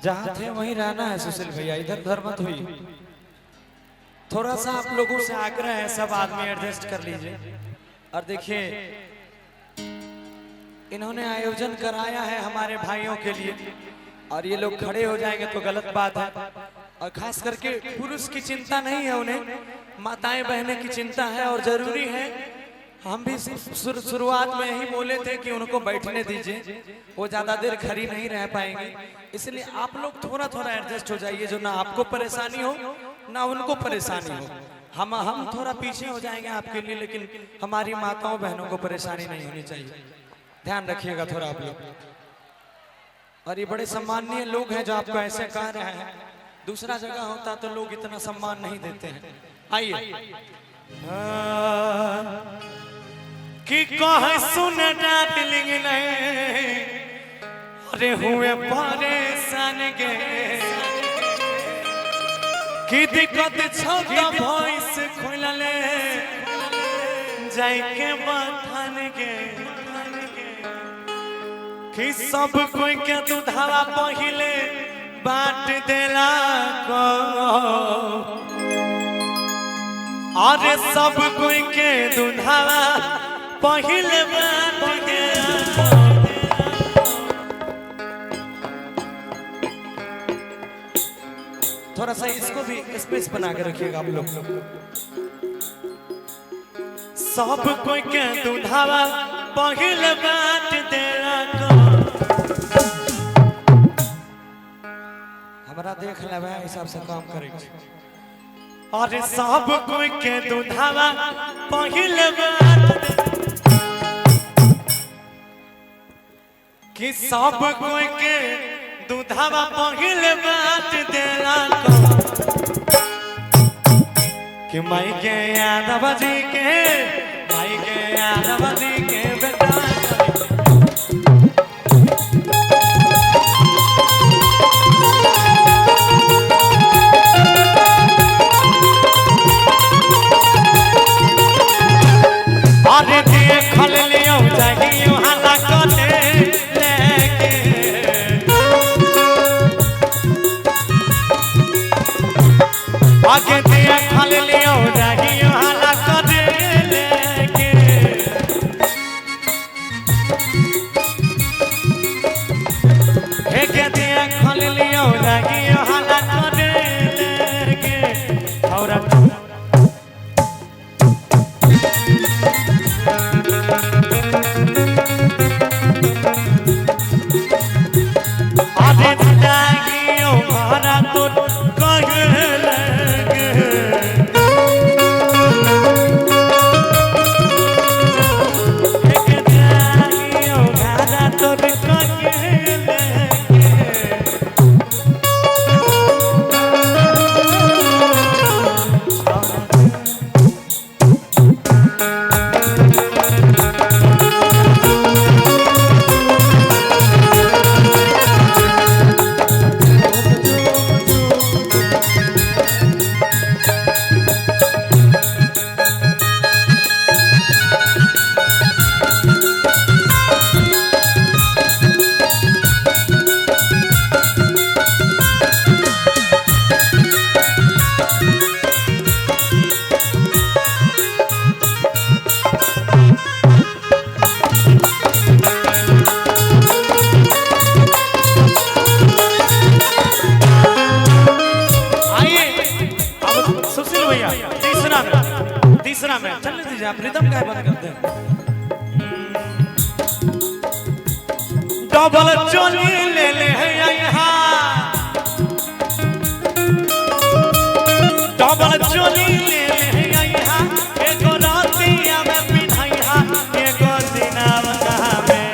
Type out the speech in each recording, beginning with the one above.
जहाँ थे वहीं रहना है सुशील भैया, इधर उधर मत हुई। थोड़ा सा आप लोगों से आग्रह है, सब आदमी एडजस्ट कर लीजिए। और देखिए इन्होंने आयोजन कराया है हमारे भाइयों के लिए, और ये लोग खड़े हो जाएंगे तो गलत बात है। और खास करके पुरुष की चिंता नहीं है उन्हें, माताएं बहनें की चिंता है। और जरूरी है, हम भी शुरुआत में यही बोले थे कि उनको बैठने दीजिए, वो ज्यादा देर खड़ी नहीं रह पाएंगे। इसलिए आप लोग थोड़ा थोड़ा एडजस्ट हो जाइए, जो ना आपको परेशानी हो ना उनको परेशानी हो। हम थोड़ा पीछे हो जाएंगे आपके लिए, लेकिन हमारी माताओं बहनों को परेशानी नहीं होनी चाहिए। ध्यान रखिएगा थोड़ा आप लोग। और ये बड़े सम्माननीय लोग हैं जो आपको ऐसे कह रहे हैं। दूसरा जगह होता तो लोग इतना सम्मान नहीं देते हैं। आइए कि कहे सुन डार्लिंग नहीं, अरे हुए परेशान गे कि दिक्कत छोटा वॉइस खोलले जाई के बथान गे कि सब कोई के दूधावा पहिले बाट देला को, अरे सब कोई के दूधावा पहिले बाट देला। थोड़ा सा इसको भी स्पेस बना के रखिएगा आप लोग। सब कोई के दूधावा पहिले बाट देला को, हमरा देख लेबे हिसाब से काम करेंगे। अरे सब कोई के दूधावा पहिले बाट कि सब कोई के दूधावा पहिले बाट देला कि माई के यादव जी के, माई के यादव जी के बेटा अरे देखल लियो चाहिए हाला कने लेके, आगे देखल लियो चाहिए हाला कने लेके, एक देखल लियो चाहिए हाला कने लेके। और तीसरा में चलने दीजिए, आप रिदम का बंद करते हैं। डबल चोली ले ले है यहाँ, डबल चोली ले ले है यहाँ, एको रातिया में पिन्हैया, एको दिनावा में।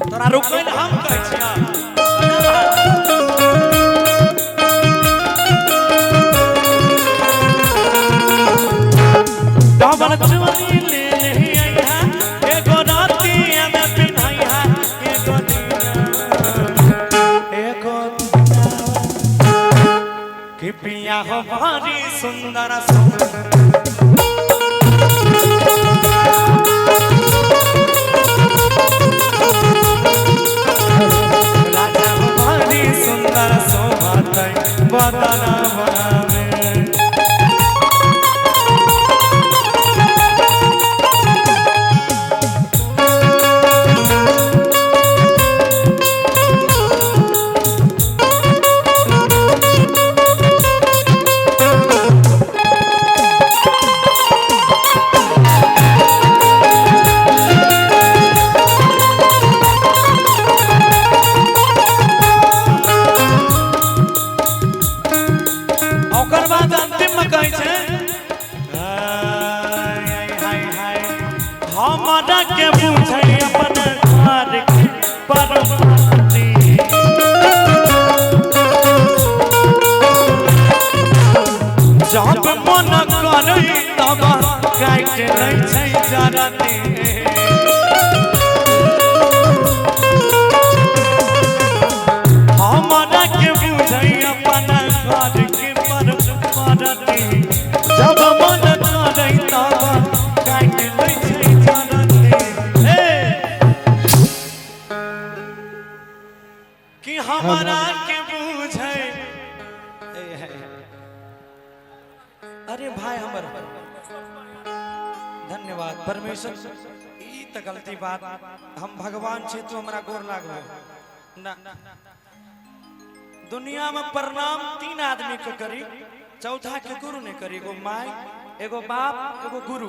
तोरा रुको न, हम कहै छियै डबल चोली ले ले यहाँ, एको रातिया में पिन्हैया, एको दिनावा, एको कि पिया हो भारी सुंदर के बुझे अपना घर के परमाती जब मन करे तब काट लै छै जरती हमरा के बुझे अपना घर के परमाती जब मन करे तब काट लै छै जरती कि हमरा के बुझे अरे भाई हमर धन्यवाद परमेश्वर ई त गलती बात हम भगवान छे तो हमरा गोर लागबो ना दुनिया में प्रणाम 3 आदमी के करी चौथा के गुरु ने करी एगो माई एगो बाप एगो गुरु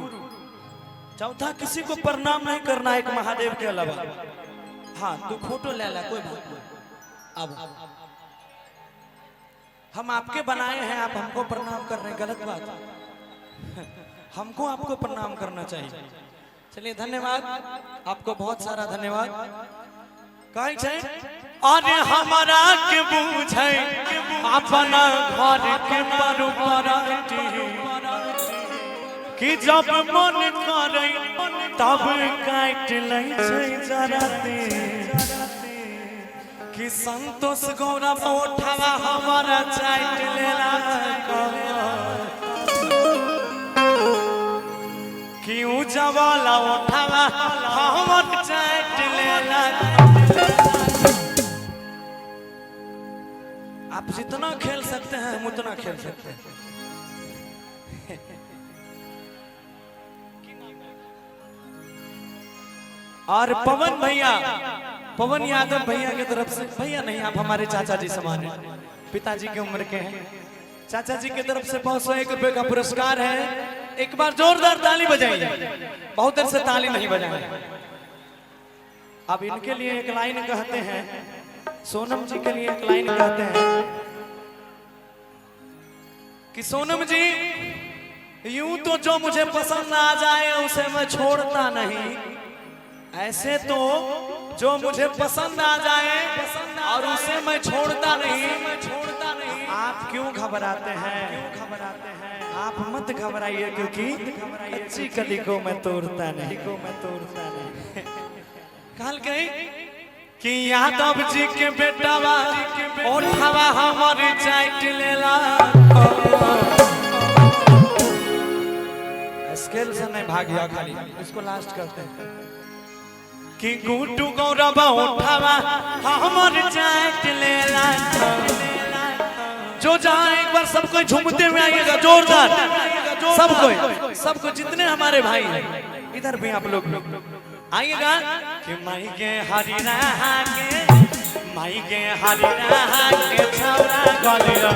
चौथा किसी को प्रणाम नहीं करना एक महादेव के अलावा हाँ तू फोटो ले ला कोई बात नहीं अब हम आपके बनाए हैं आप हमको प्रणाम कर रहे हैं गलत बात हमको आपको प्रणाम करना चाहिए चलिए धन्यवाद आपको बहुत सारा धन्यवाद कहीं छै अरे हमारा के बुझे अपना घर के परमाती कि जब मन करे तब काट लै छै जरती कि संतोष गौरव उठावा हमारा चाट लेला कि उजवाला उठावा हमारा चाट लेला आप जितना खेल सकते हैं हम उतना खेल सकते हैं और पवन भैया पवन यादव भैया की तरफ से भैया नहीं आप हमारे चाचा जी समान हैं पिताजी की उम्र के हैं चाचा जी की तरफ से 501 रुपए का पुरस्कार है एक बार जोरदार ताली बजाइए बहुत देर से ताली नहीं बजाए अब इनके लिए एक लाइन कहते हैं सोनम जी के लिए एक लाइन कहते हैं कि सोनम जी यूं तो जो मुझे पसंद आ जाए उसे मैं छोड़ता नहीं ऐसे तो जो मुझे पसंद आ जाए और उसे मैं छोड़ता नहीं आप क्यों घबराते हैं आप मत घबराइए क्योंकि अच्छी कली को मैं तोड़ता नहीं कल गई कि यादव जी के बेटावा उठावा हमारी चाट लेला स्केल से नहीं भाग गया खाली इसको लास्ट करते हैं कि गुड्डू गौरव उठावा हमारी चाट लेला जो जहाँ एक बार सब कोई झूमते हुए आइएगा जोरदार सब कोई जितने हमारे भाई हैं इधर भी आप लोग आइएगा कि माई के हरी रहा के छौरा गलिया